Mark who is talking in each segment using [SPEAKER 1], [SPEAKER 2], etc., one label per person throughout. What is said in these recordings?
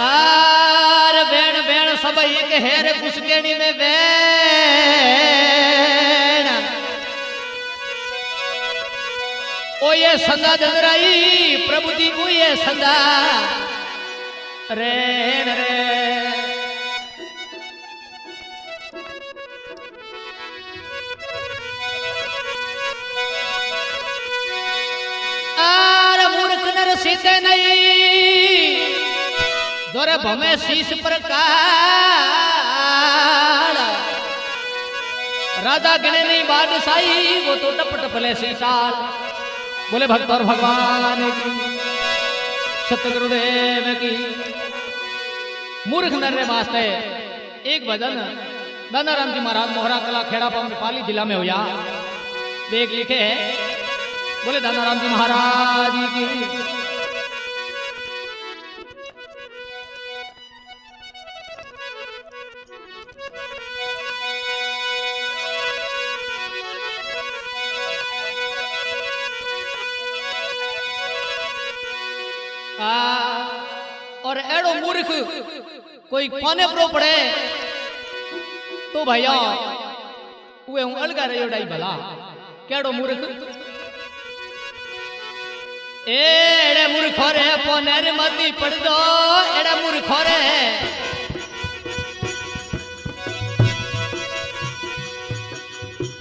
[SPEAKER 1] Are बेण बेण सब एक हेर कुसकेड़ी में बेण ओ ये संदा दंदराई प्रभु जी ओ ये संदा रेण रे आर मूर्ख नर सीते नहीं दोरे भमे शीश प्रकार राधा गिने नहीं बादशाही वो तो टप टपले सीसाल बोले भक्त और भगवान की सतगुरुदेव की मूर्ख नर रे वास्ते एक भजन दादा राम जी महाराज मोहरा कला खेड़ा पाली जिला में होया बेग लिखे है बोले दादा राम जी महाराज की और एड़ो मूर्ख कोई कोने प्रो पड़े तो भैया उए हूं अलगा रही डाई भला केड़ो मूर्ख एड़े मूर्ख रे पोनेर मती पड़ दो एड़े मूर्ख रे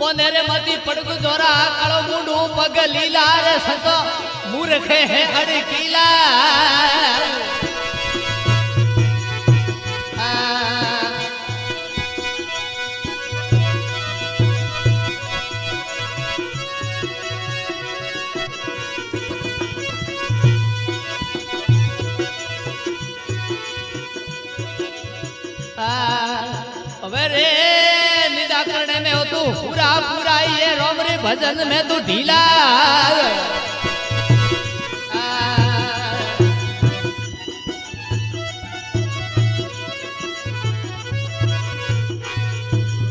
[SPEAKER 1] पोनेर मती पड़ दो जोरा कालो मुंडू पग लीला रे सतो मूर्ख है अड़कीला रे निदा करने में हो तू पूरा पूरा ये रोम रे भजन में तू ढीला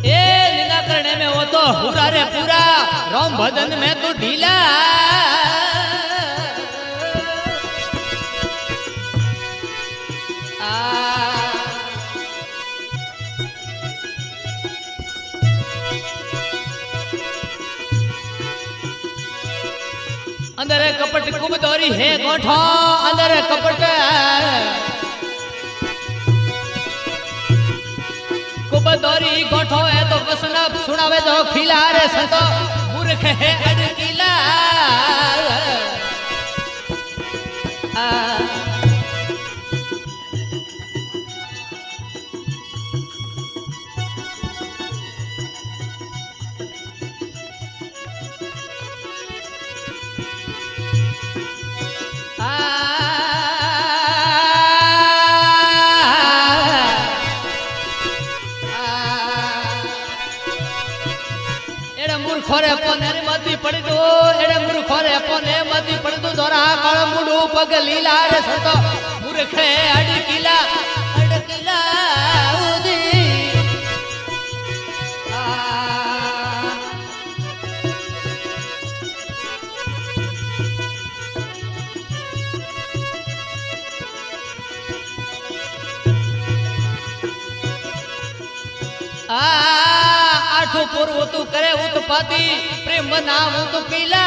[SPEAKER 1] ए निदा करने में हो तो पूरा रे पूरा रोम भजन में तू ढीला अंदर कपट कुब दौरी है गोठो अंदर कपट कुब दौरी गोठो है तो वसना सुनावे जो खिला रे संतो मूर्ख है अड़कीला खोरे पने मती पड़ी दो एड़े मूर्ख रे पने मती पड़ी दो दोरा काल मुंडू पग लीला रे सतो मूर्ख अड़कीला अड़कीला उदी आठो पूर्व तू करे उत्पत्ति प्रेम नाम तू पीला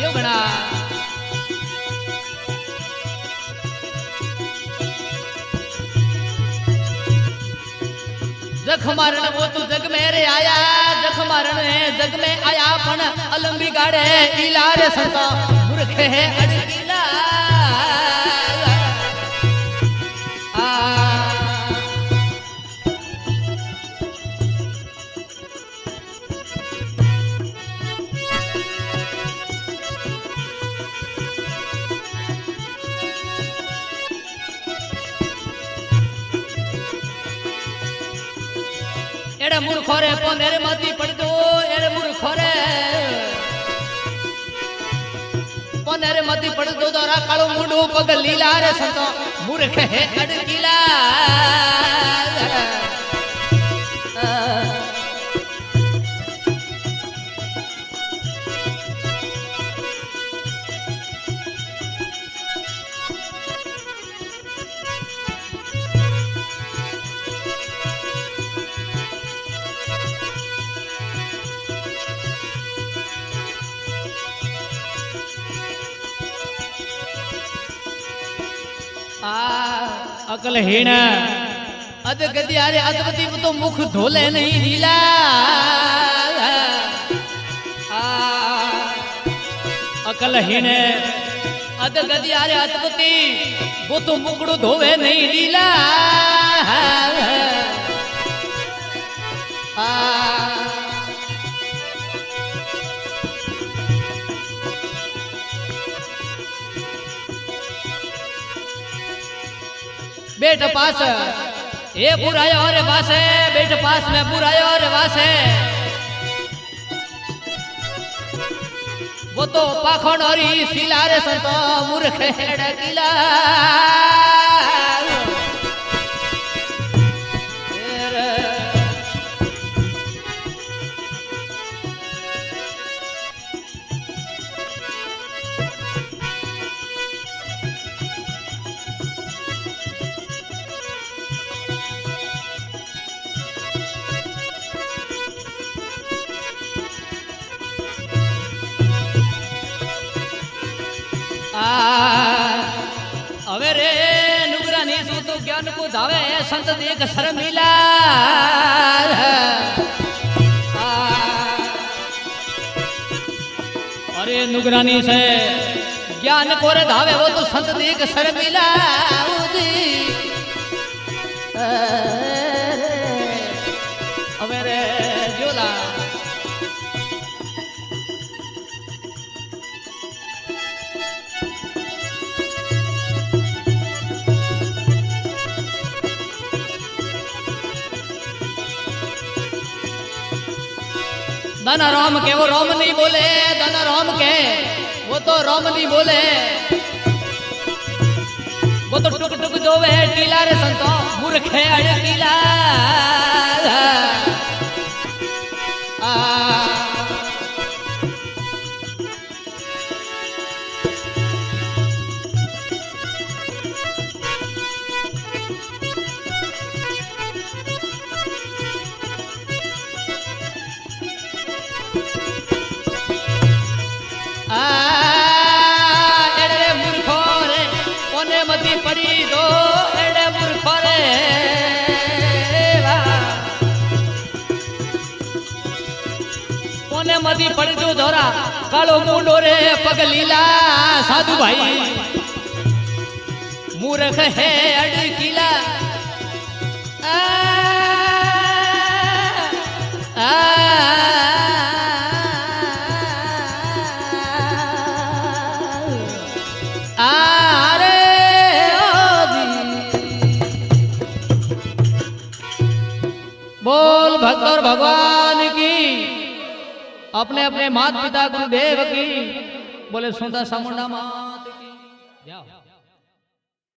[SPEAKER 1] योगना जख मारण वो तू जग में रे आया जख मारण है जग में आया पण अलंबी गाड़े इला रे संतो मूर्ख है अड़कीला एड़े मूर्ख रे पोनेर मती पड़ दो एड़े मूर्ख रे पोनेर मती पड़ दो दोरा कालो मुंडू पग लीला रे संतो मूर्ख है अड़कीला आ अकल हीण अद गदी अरे अदवती तो मुख धोले नहीं ढीला अकल हीण अद गदी अरे अदवती वो तो मुकड़ो धोवे नहीं ढीला बेट पास ये बुराया और वास है बेट पास में बुराया और वास है वो तो पाखंड और सिलारे संतो मूर्ख किला હવે રે નુગરાની શું તો જ્ઞાન કો ધાવે સંત દેખ શર્મિલા अरे नुगरानी से ज्ञान को रे धावे वो तो संत देख शर्मिला હવે રે જોલા दाना राम के वो राम नहीं बोले दाना राम के वो तो राम नहीं बोले वो तो टुक टुक जो वे टीला रे संतो मूर्ख है अड़कीला एड़े मूर्खो रे कोने मती पड़ी दो एड़े मूर्खो रे कोने मती पड़ी दो धोरा कालो मुंडो रे पगलीला साधु भाई मूर्ख है अड़कीला बोल भक्त और भगवान की अपने अपने माता पिता गुरुदेव की बोले सुंदर सामुंडा मात की।